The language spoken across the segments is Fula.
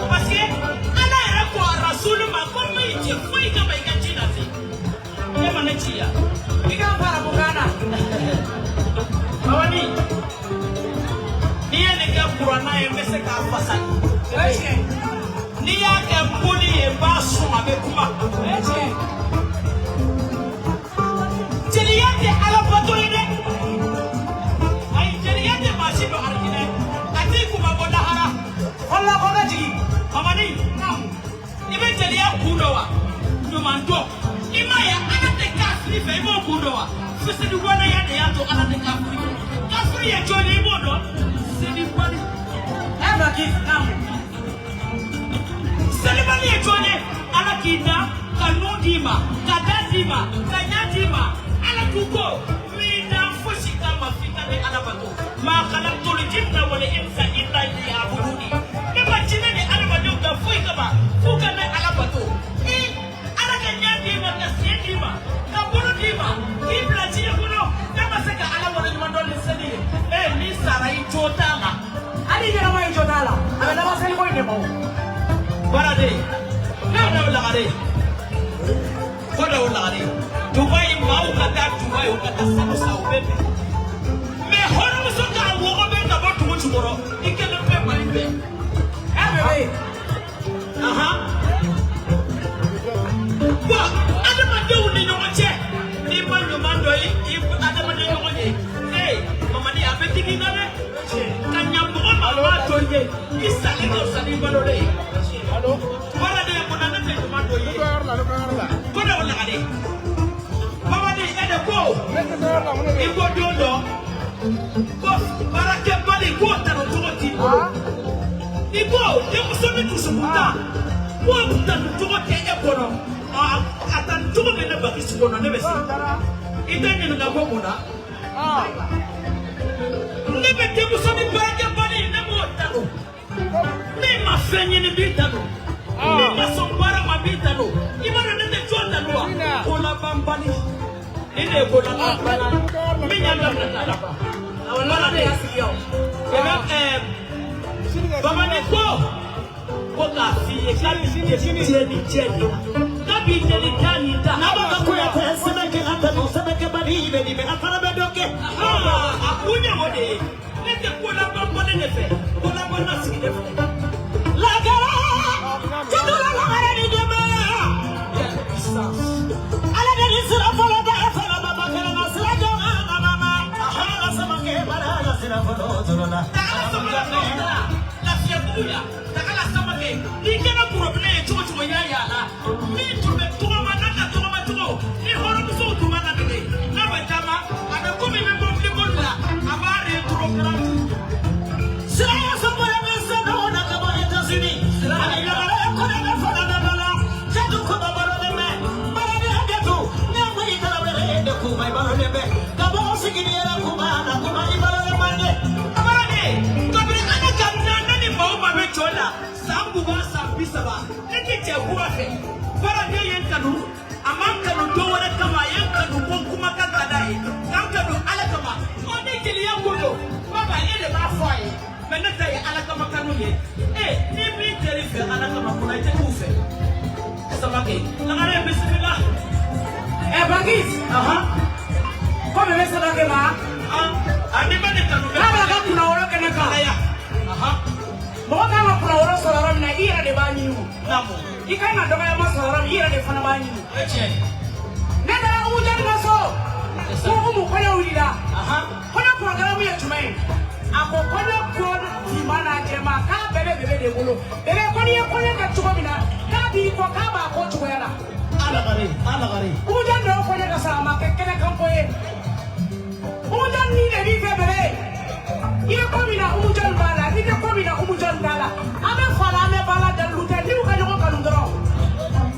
Parce que Allah a quoi Rasoul ma comme il faut Asia. Ika para bukana. Awani. Dia nega kurana emese ka fasan. Dia ke puli e basu abekuma. Jeliyate ala patolide. Ai jeliyate masido arkine. Ati kuma bodahara. Allah bodaji. Awani. Ibe jeliya kudowa. Numando. Imaya anate kasri fe mo kudowa. Fisi du wana ya de yato anate kasri. Kasri ya jole ibodo. Sidi kwani. Eba kif now. Selibani ya jole alakina kanudima, kadazima, kanyadima, alakuko. Mina fushika mafita de alabato. Ma khalaqtul jinna wal insa illa liya'buduni. Nema jinne de alabato ga fuika ba. Fuka na alabato. Dima kasiyedima kaburu dima ibla chiye kuno kama seka ala wala mandoni sedi ni sara itotala ali jara mai itotala ala ma seli ko ndemo barade na wala gare ko da wala gare Dubai mau kata Dubai ukata sabu sa ubebe me horo musoka wo obe na botu mo chumoro ikele pe malibe bebe aha Isali no sali balole. Hello. Wala de kunana te komando yi. Koda wala ade. Mama de ede ko. Ibo dondo. Ko barake bali ko tano toti. Ibo de musomi tusubuta. Ko buta toti e kono. Atan tumo be na bakisi kono ne besi. Ide ni na ko mona. Nebe de musomi barake bali na mo tano. Nema fenye ni bitano. Nema sombara mabitano. Imana nende chonda noa. Kola bambani. Nene kola bambani. Minya nana. Awala de asiyo. Baba ne ko. Ko ka fi jeni. Nabi jeni tani ta. Naba ko ya pesa na ke hata no sana ke bari be ni me afara be doke. Akunya mode. Nende kola bambani ne fe. Kola bambani sikide fe. Bagis, kau memang sedang kemana? Ane mana kamu? Kalau kamu punya orang kena kaya, mau kamu punya orang seorang na ira de banyu, namu. Ikan ada banyak mas seorang ira de fana banyu. Nada hujan masuk, mau kaya ulila. Kau program yang cuma ini. Aku kau di mana jema? Kau bebe de bulu. Bebe kau ni kacau mina. Kau di kau kau cuma ya lah. Ala gari. Ujan do ko ne sama ke kene kampo ye. Ujan ni de bi febere. Ine ko mina ujan bala, ine ko mina ujan bala. Ame fala ame bala da luta ni ko ne ko kalundro.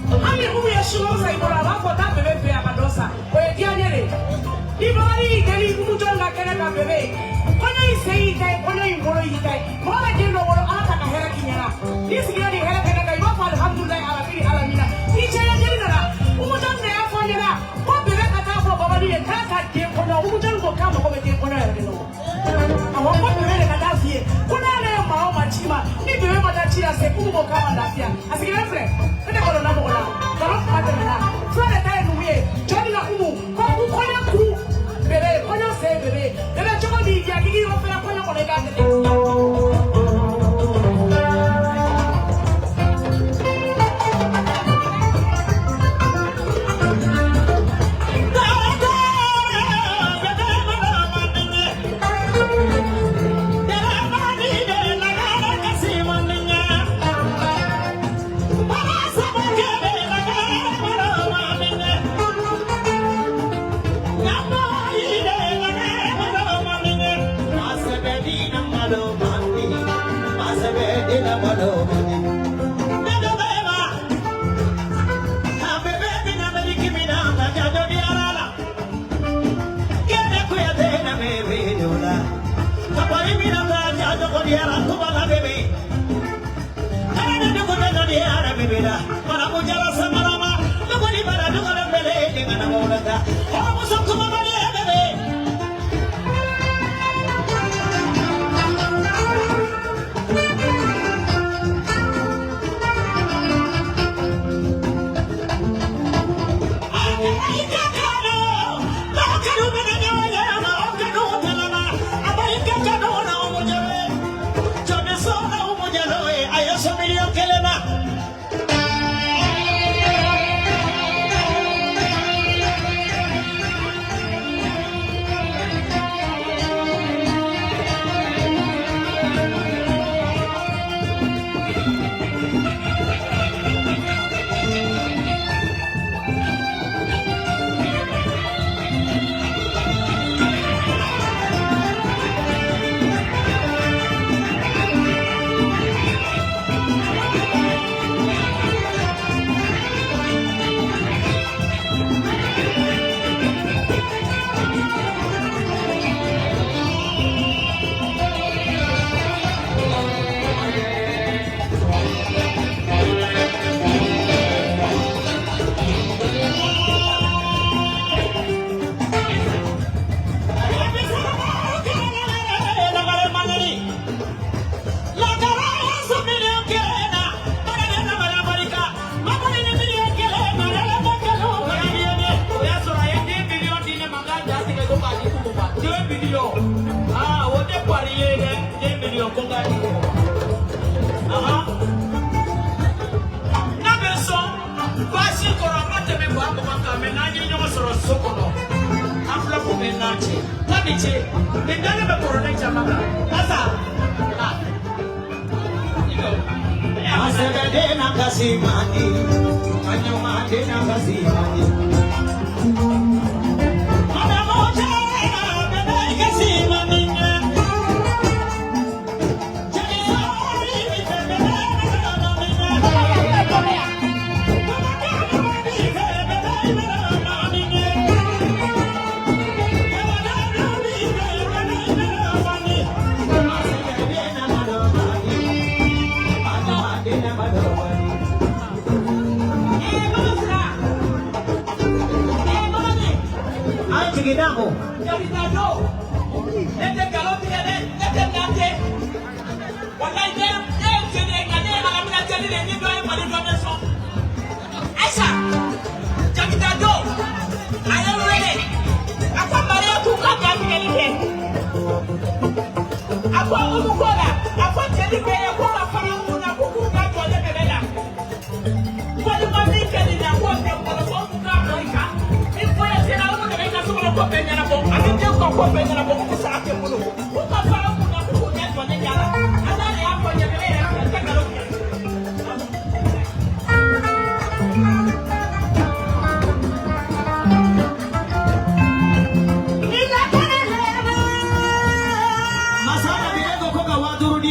Ame mu ya shimo sai bora ba ko ta bebe fe akadosa. O ye dia nyere. Di bari geli ujan ga kene ka bebe. Ko ne sei kai, ko ne ngoro yi kai. Mo la jendo woro ala ta ka hera kinyana. Di sigira di hera kene kai ba fa alhamdulillah ala fili ala mina. Umujan ne afonyera ko bebe kata fo baba ni kaka de ko na umujan ko kama ko be de ko na ya no awon ko bebe kata fie ko na na ma o ma chima ni bebe mata chira se ku mo kama ndafia asikira fre ene ko na mo na ko na ma de na fre ta enu ye jodi na umu kongani. Aha. Na beso basi koromate me kwa kwa menani nyoma soro sokono. Afla ko menache. Tabiche. Ndane be korona jamaka. Asa. Ah. Iko. Asada de na kasimani. Anyoma de na kasimani. Ana moja na kasimani. Gidamo. Capitano. Lete galopi lete nate. Wallahi dem jene ngane ala mina jene ni do e mali do meso. Aisha. Capitano. Ayo wele. Akwa mari ku ka ga ni ke. Akwa umukola. Akwa jene ke ko ka fara mu na ku ka to le bela. Kwani mami ke ni na ko ke ko so ku ka ko ka. Ifo ya sina umu de ka so ko penyana bo. Ami je ko penyana bo ku sa ke mu no. Ku ka fara mu na ku ne to ne yara. Ala ya ko je bele ya ka ka lo.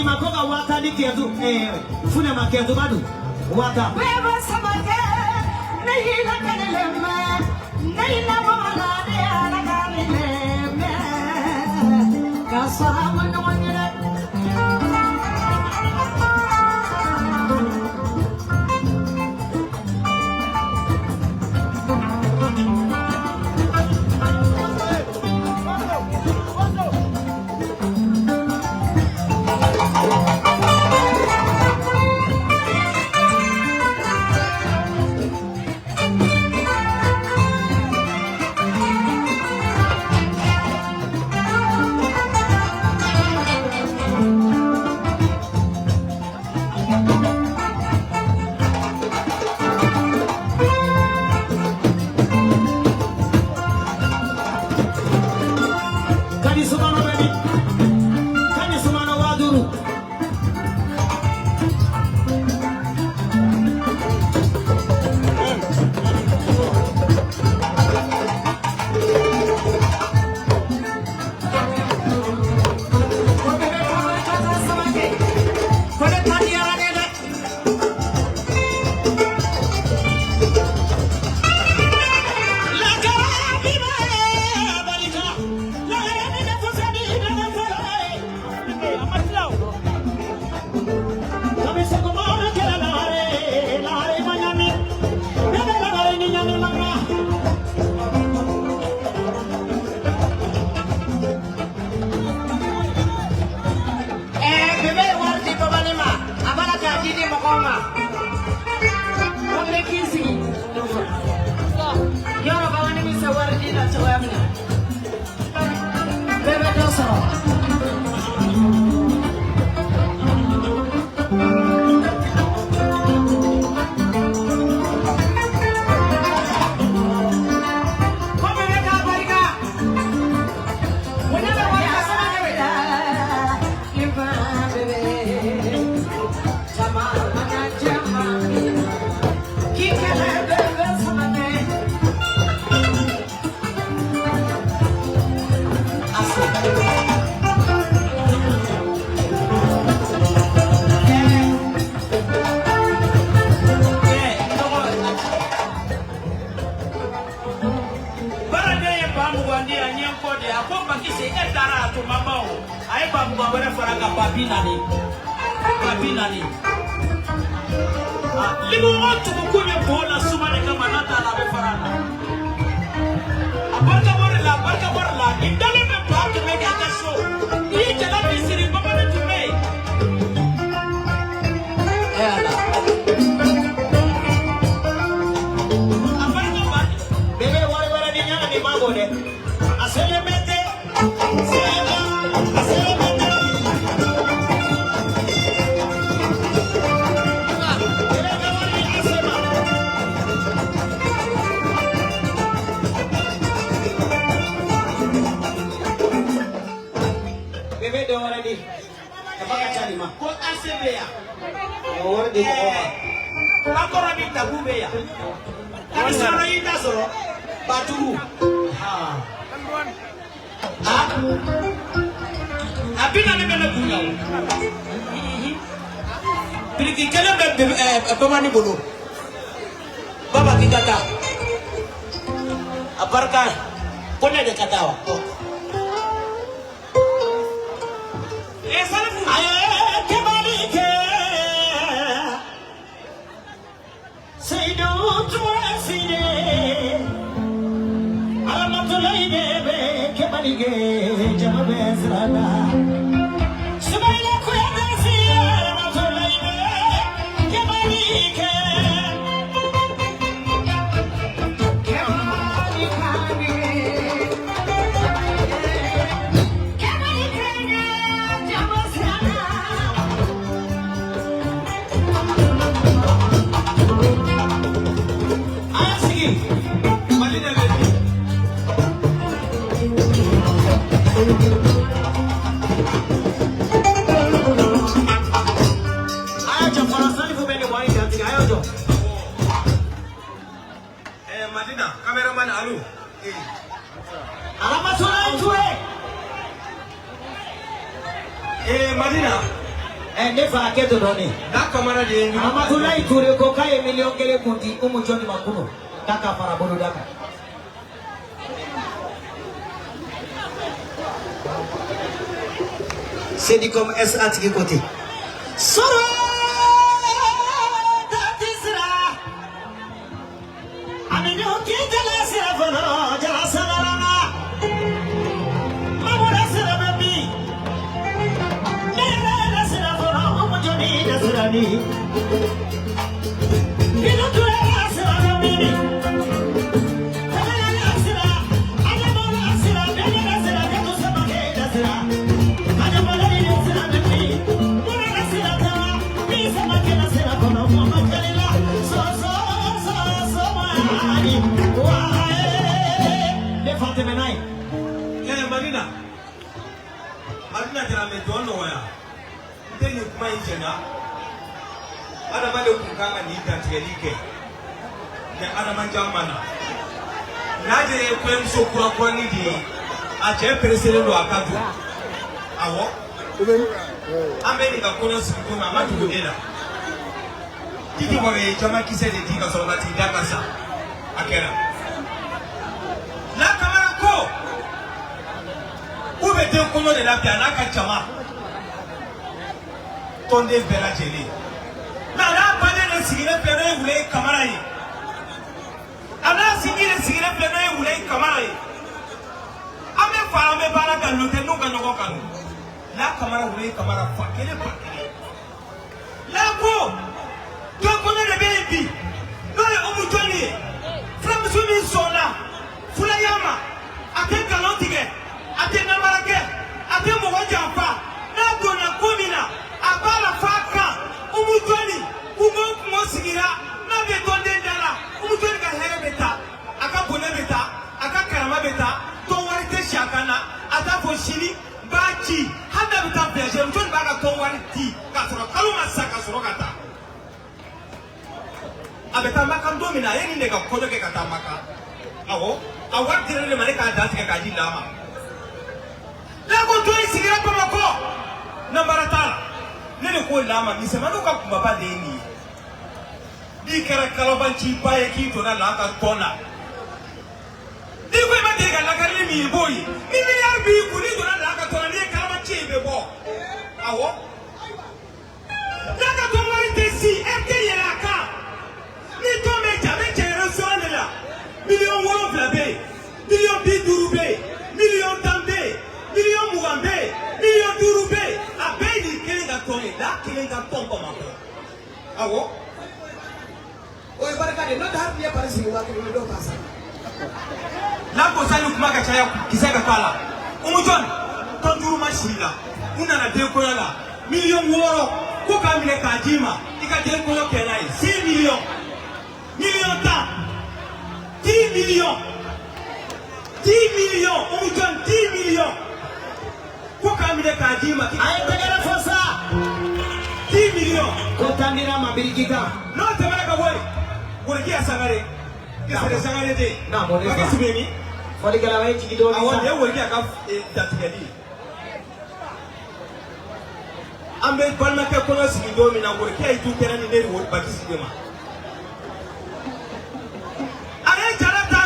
Makoga wata ni kiatu funa makiatu badu wata wewe samake nahi la kanelema nahi la mala de ala kanelema kasama no wanyere Limu watu mkunye kuona sumane kama nata la befarana. Barka borla, indale me paake me gata show. Iye jala bisiri baba na tume. Ela. Abarka ba. Bebe wale ni nyana ni mambo de. Asele mete. Asele mete. Akora ni tabube ya. Kani sana ita soro batu. Abina ne bena bunya. Piliki kele bemani bolo. Baba kikata. Aparka pone de katawa. Salafu kebali ke Seido tuasine Alamatulai debe kebali ke jamabe srana Subaila kuyadasi alamatulai debe kebali ke Madina, cameraman Alu. Madina. Nefa keto doni. Da kamera je. Amatulai ture ko kai million kele kunti umujoni makuno. Daka para bodo daka. C'est dit comme S.A. qui côté. Soro tatisra. Amino ki jala sira fono jala sanarama. Mamura sira baby. Nera sira fono umujoni nasrani. Ino tura sira baby. Madina jana me dono waya ndeni kuma injena ada male kukanga ni tantielike ya ada manjamana naje kwemso kura kwa nidi ache presele ndo akatu awo ameni ka kono sikuma matu ela titi mwe chama kisede tika so bati dakasa akera la kamera ko ube te kono de la piana ka chama tonde bela jeli na la bane ne sigire pere wule kamera yi ana sigire pere wule kamera yi ame fa ame bala ka lote no ka nyoko kanu la kamera wule kamera fa kele la ko to kono de baby no le omujoni from sumi sona fula yama ate kalotige ate namarake ate mogojafa na dona komina abala faka umujoni kumo sigira na be tonde ndala umujoni ka here beta aka bone beta aka karama beta to warite shakana ata foshini bachi hada beta beje umujoni baga to wariti ka soro kaluma saka soro kata abeta maka domina yeni ndeka kodo ke kata maka awo awar tirele mane ka dati ka di lama la ko to isigira pa mako na baratala nene ko lama ni se manu ka kumba de ni di kara kalabanchi baye ki to na la ka tona di ko ma de ga la ka ni boy ni milliard bi ku ni to na la ka tona ni kalabanchi be bo awo la ka to mari tesi ete yela ka ni to me jame chere so ne la million woro blabe million bidurube million tambe million mugambe million durube abedi kelinga tone la kelinga tonko mako awo o baraka de no dar dia parisi wa ke do pasa la ko salu kuma ka chaya kisaka kala umujon ton duru mashila una na de ko yala million woro ko ka mine ka jima ika de ko yo kenai 6 million million ta 10 million 10 million umujon 10 million ko ka mine ka jima ay tegala fosa 10 million million. Kotandira mabirigika. No temana ka boy. Wurikia sangare. Kisere sangare de. Na mo ne. Bakisi bemi. Fali kala wai chikido ni. Awon de wurikia ka datigadi. Ambe balma ke kono sigido mi na wurikia itu kera ni ne wuri bakisi bema. Are jarata.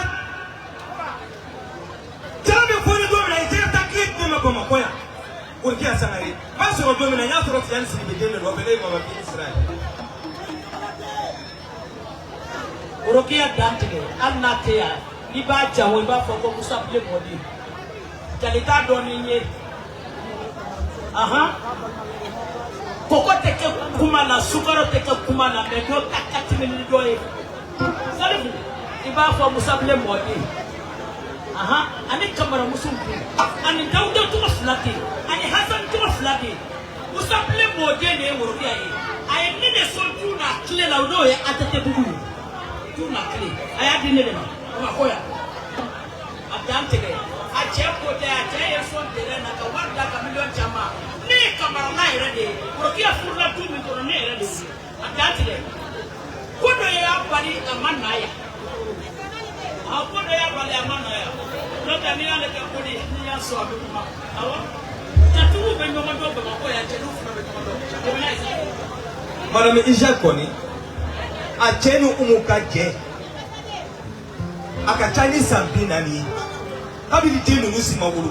Jarabe foni do mi na jarata klik bema koma koya. Wurikia sangare. Baso do mi na nya toro tian sibi de no bele mama bi Israel. Urokia dantige annatea ni ba jawo ba foko kusapile modi jalita doninye aha koko teke kuma na sukaro teke kuma na medo takati ni doye salifu iba fo musapile modi aha ani kamara musumbu ani dauda to flati ani hasan to flati musapile modi ne urokia yi ay ni de so tuna kile la doye atete bugu tuna kile aya dine de ma koya atantege a chepo de a teye so de na ka wanda ka million chama ni kamara na ire de urokia furla tu mi to ne ire de atantege kodo ya bari amana ya akodo ya bari amana ya no ta ni ale ka kodi ni ya so abu ma awo tatu be no mo do ba koya che no funa be no do de na isa Madame Isaac Koni a chenu umuka je aka chani sampina ni abili jenu musima wulu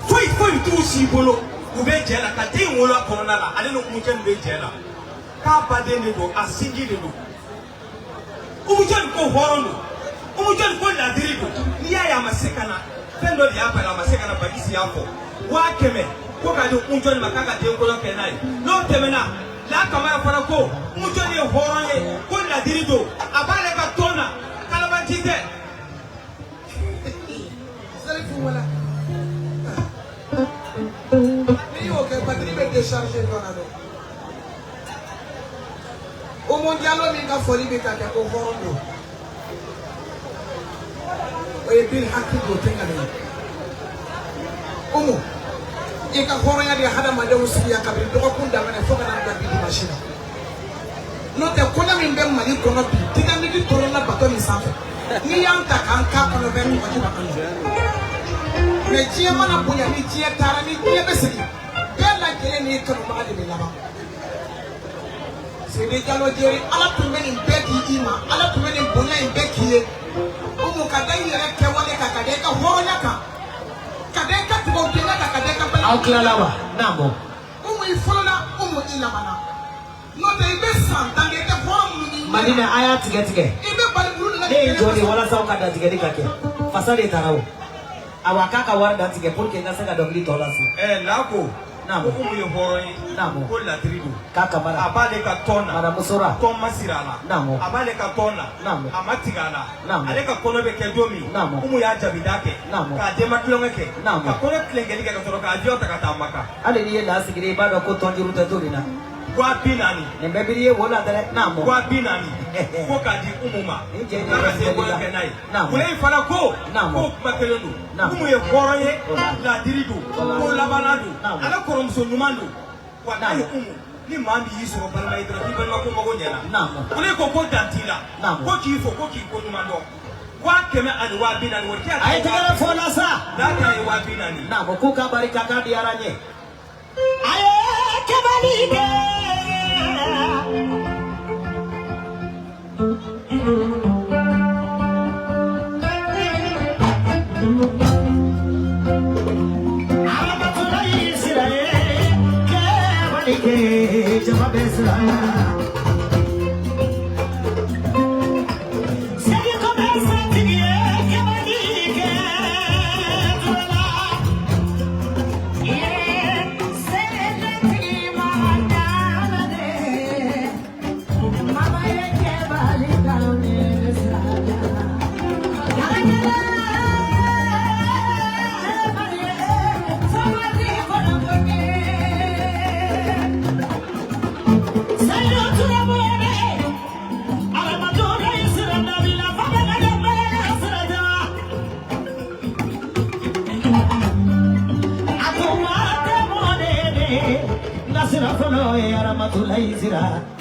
foi tu si bolo ube je la ka te wolo korona la ale no kumuje ube je la ka bade ne do asingi ne do umuje ko horono umuje ko la dirido ni ya masekana pendo ya pa masekana bagisi yako wa keme ko ka do unjoni makaka te ngolo kenai no temena la kama ya fara ko unjoni horonye ko la dirido abale ka tona kala bantite salifu wala ni o ke patri be décharger donado o mondialo mi ka foli be ka ko horondo o e bil hakki do tengale omo ika horonya de hada ma de usiya kabri do ko ndama ne foka na bi di machine no te kona min be mali kono bi tiga mi di toro na bato ni safe ni yang ta kan ka kono be mi ko ba kan me tie mana bunya ni tie tara ni tie be sigi be la kele ni ko ma de la ba se de jalo jeri ala tumbe ni be di ima ala tumbe ni bunya ni be kiye o mo ka dai yere ke wale ka ka de ka horonya ka kadeka tubotela kadeka pala Auklalawa namo umu ifola umu ilabana no de be santange te forum ni madina aya tige ibe bali bulu na ne jodi wala sauka da tige dikake fasade tarau awakaka warda tige porque ngasa ga dobli tolasi lako namo umu yo horoye namo ko la dirido kaka mara abale ka tona mara musora ton masirala namo abale ka tona namo amatigala namo ale ka kono be ke domi namo umu ya jabidake namo ka dema tlongeke namo ka kono klengeli ka toro ka ajiota ka tamaka ale ni la sigire bado ko tonjiru ta torina wa binani ne bebiriye wala dare namo wa binani ko ka di umuma Nije ni ka se ya ko ya. ke nai Namo. kule fana ko Namo. ko makelendo Namo. umu ye horoye Ola. la diridu Ola. ko labanadu Namo. ala koromso nyumando wa Namo. ayo umu ni mami yiso balma idra bi balma ko mago nyana Namo. kule ko dantila Namo. ko ki fo ko ki ko nyumando wa keme ani wa binani wo kia ay tigara fola sa da ka yi wa binani namo kuka barika kadi aranye aye kebalike Jama besra Mama, we Aramatulai Zira.